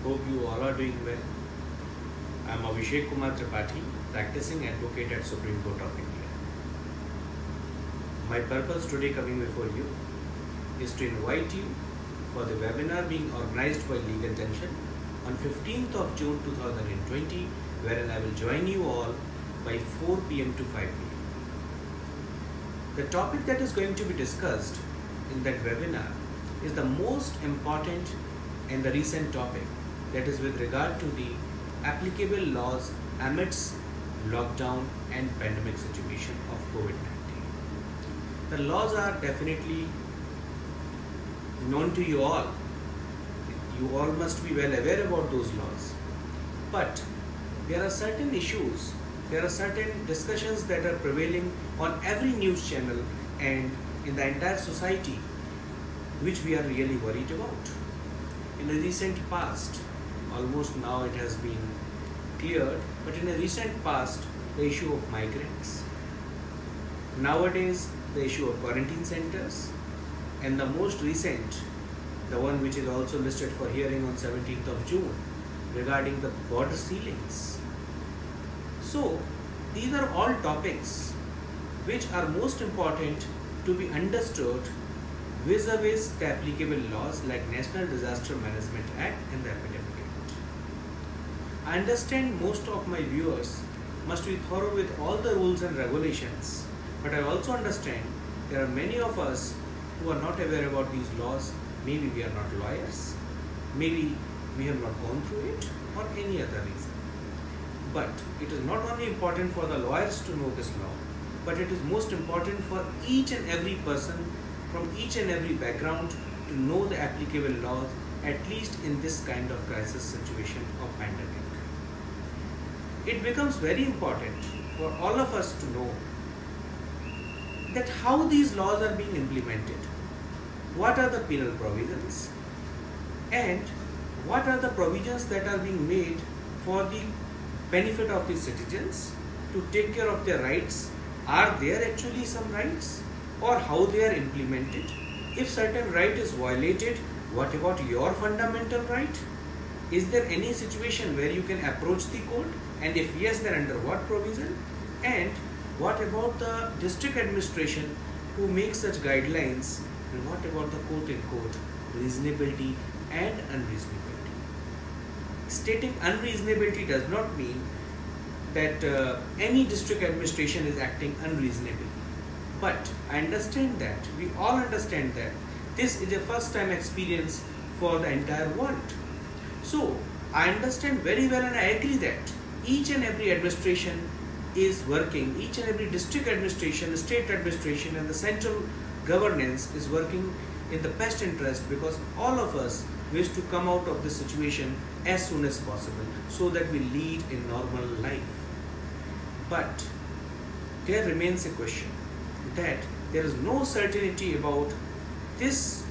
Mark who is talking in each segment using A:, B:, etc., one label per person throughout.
A: hope you all are doing well. I am Abhishek Kumar Tripathi, practicing advocate at Supreme Court of India. My purpose today coming before you is to invite you for the webinar being organized by Legal Junction on 15th of June 2020, wherein I will join you all by 4 p.m. to 5 p.m. The topic that is going to be discussed in that webinar is the most important and the recent topic, that is with regard to the applicable laws amidst lockdown and pandemic situation of COVID-19. The laws are definitely known to you all. You all must be well aware about those laws. But there are certain issues, there are certain discussions that are prevailing on every news channel and in the entire society, which we are really worried about. In the recent past, almost now it has been cleared, but in the recent past, the issue of migrants. Nowadays, the issue of quarantine centers, and the most recent, the one which is also listed for hearing on 17th of June, regarding the border sealings. So, these are all topics which are most important to be understood vis-a-vis the applicable laws like National Disaster Management Act and the Epidemic Act. I understand most of my viewers must be thorough with all the rules and regulations, but I also understand there are many of us who are not aware about these laws. Maybe we are not lawyers, maybe we have not gone through it, or any other reason. But it is not only important for the lawyers to know this law, but it is most important for each and every person from each and every background to know the applicable laws, at least in this kind of crisis situation of pandemic. It becomes very important for all of us to know that how these laws are being implemented, what are the penal provisions, and what are the provisions that are being made for the benefit of the citizens to take care of their rights. Are there actually some rights, or how they are implemented? If certain right is violated, what about your fundamental right? Is there any situation where you can approach the court, and if yes, then under what provision? And what about the district administration who makes such guidelines, and what about the quote unquote reasonability and unreasonability? Stating unreasonability does not mean that any district administration is acting unreasonably. But I understand that, we all understand that this is a first time experience for the entire world. So I understand very well, and I agree that each and every administration is working, each and every district administration, the state administration and the central governance is working in the best interest, because all of us wish to come out of this situation as soon as possible so that we lead a normal life. But there remains a question, that there is no certainty about this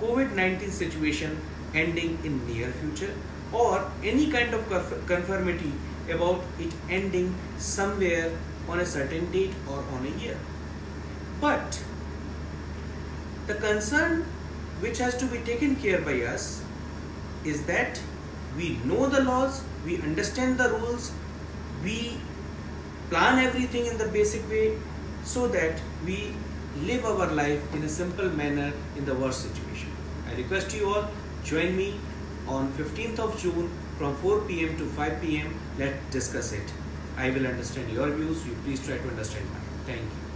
A: COVID-19 situation ending in near future, or any kind of conformity about it ending somewhere on a certain date or on a year. But the concern which has to be taken care by us is that we know the laws, we understand the rules, we plan everything in the basic way, so that we live our life in a simple manner in the worst situation. I request you all, join me on 15th of June from 4 p.m. to 5 p.m. Let's discuss it. I will understand your views, you please try to understand mine. Thank you.